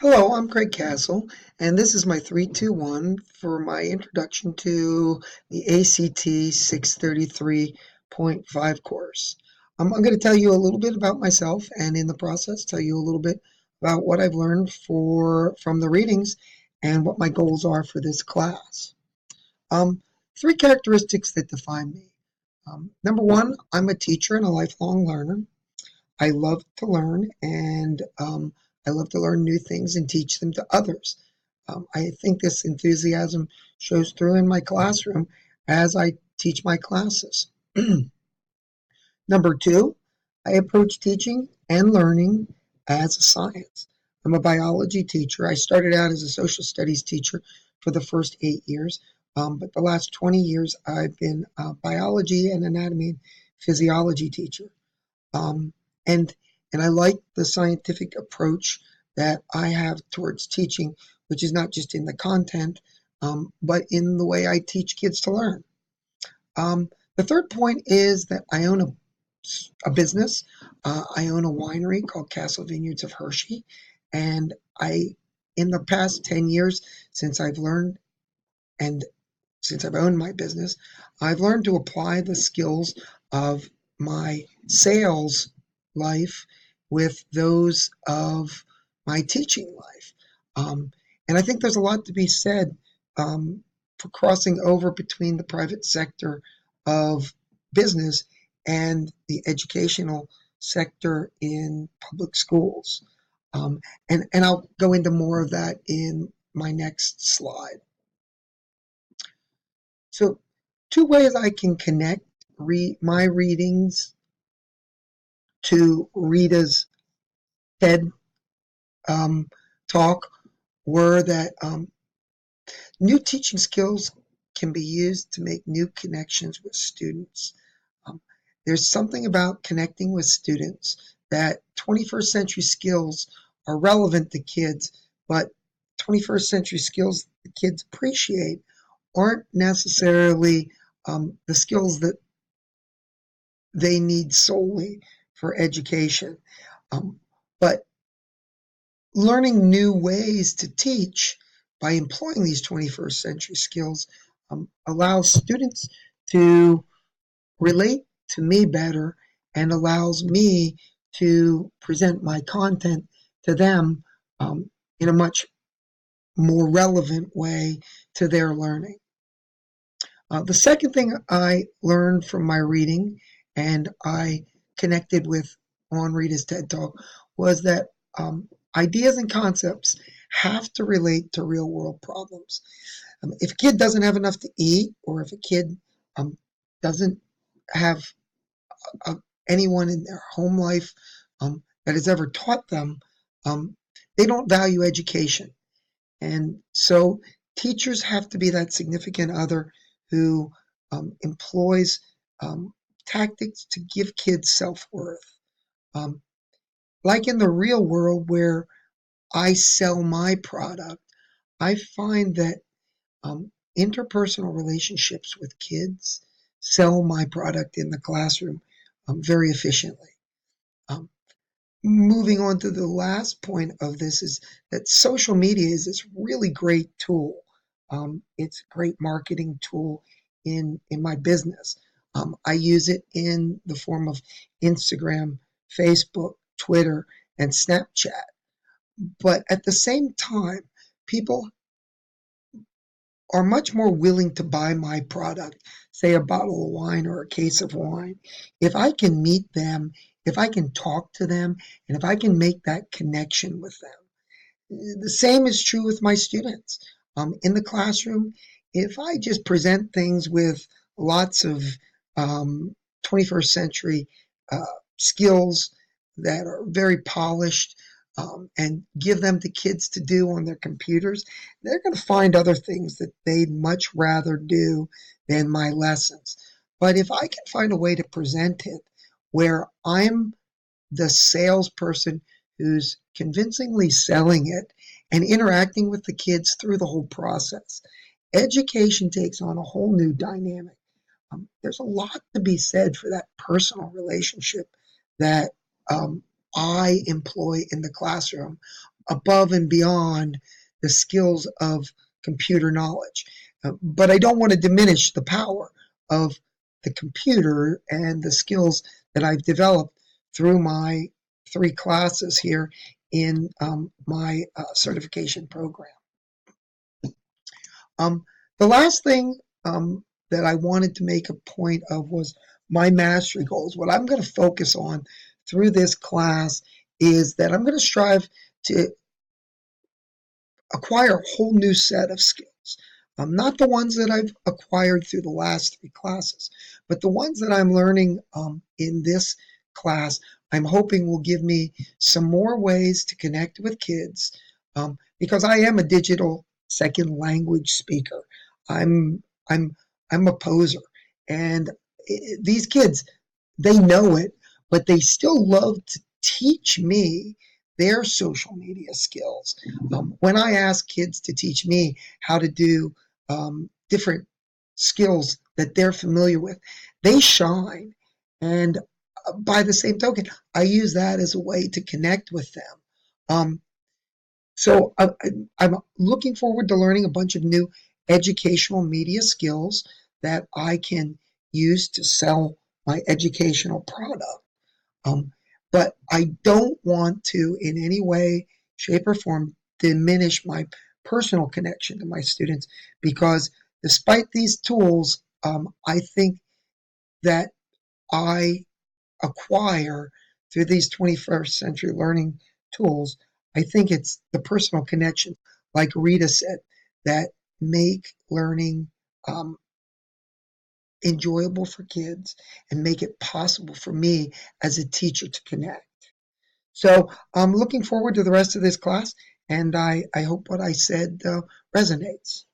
Hello, I'm Craig Castle, and this is my 321 for my introduction to the ACT 633.5 course. I'm going to tell you a little bit about myself, and in the process, tell you a little bit about what I've learned from the readings and what my goals are for this class. Three characteristics that define me. Number one, I'm a teacher and a lifelong learner. I love to learn, and I love to learn new things and teach them to others. I think this enthusiasm shows through in my classroom as I teach my classes. Number two, I approach teaching and learning as a science. I'm a biology teacher. I started out as a social studies teacher for the first 8 years, but the last 20 years I've been a biology and anatomy and physiology teacher. Um, and and I like the scientific approach that I have towards teaching, which is not just in the content, but in the way I teach kids to learn. The third point is that I own a business. I own a winery called Castle Vineyards of Hershey, and in the past 10 years, since I've learned and since I've owned my business, I've learned to apply the skills of my sales life with those of my teaching life. Um, and I think there's a lot to be said for crossing over between the private sector of business and the educational sector in public schools. And I'll go into more of that in my next slide. So, two ways I can connect my readings to Rita's TED talk were that new teaching skills can be used to make new connections with students. Um, there's something about connecting with students that 21st century skills are relevant to kids, but 21st century skills the kids appreciate aren't necessarily the skills that they need solely for education. But learning new ways to teach by employing these 21st century skills allows students to relate to me better and allows me to present my content to them in a much more relevant way to their learning. The second thing I learned from my reading and I connected with on Rita's TED Talk was that ideas and concepts have to relate to real world problems. If a kid doesn't have enough to eat, or if a kid doesn't have anyone in their home life that has ever taught them, they don't value education. And so teachers have to be that significant other who employs tactics to give kids self-worth. Um, like in the real world where I sell my product, I find that interpersonal relationships with kids sell my product in the classroom very efficiently. Um, Moving on to the last point of this is that social media is this really great tool. It's a great marketing tool in my business. I use it in the form of Instagram, Facebook, Twitter, and Snapchat. But at the same time, people are much more willing to buy my product, say a bottle of wine or a case of wine, if I can meet them, if I can talk to them, and if I can make that connection with them. The same is true with my students. In the classroom, if I just present things with lots of 21st century uh, skills that are very polished and give them to kids to do on their computers, they're going to find other things that they'd much rather do than my lessons. But if I can find a way to present it where I'm the salesperson who's convincingly selling it and interacting with the kids through the whole process, education takes on a whole new dynamic. There's a lot to be said for that personal relationship that I employ in the classroom above and beyond the skills of computer knowledge. But I don't want to diminish the power of the computer and the skills that I've developed through my 3 classes here in my certification program. Um, the last thing that I wanted to make a point of was my mastery goals. What I'm going to focus on through this class is that I'm going to strive to acquire a whole new set of skills. Not the ones that I've acquired through the last 3 classes, but the ones that I'm learning in this class, I'm hoping will give me some more ways to connect with kids because I am a digital second language speaker. I'm I'm I'm a poser, and these kids, they know it, but they still love to teach me their social media skills. When I ask kids to teach me how to do different skills that they're familiar with, they shine. And by the same token, I use that as a way to connect with them. Um, so I'm looking forward to learning a bunch of new educational media skills that I can use to sell my educational product. Um, but I don't want to, in any way, shape, or form, diminish my personal connection to my students because despite these tools, I think that I acquire through these 21st century learning tools, I think it's the personal connection, like Rita said, that make learning enjoyable for kids and make it possible for me as a teacher to connect. So I'm looking forward to the rest of this class, and I hope what I said resonates.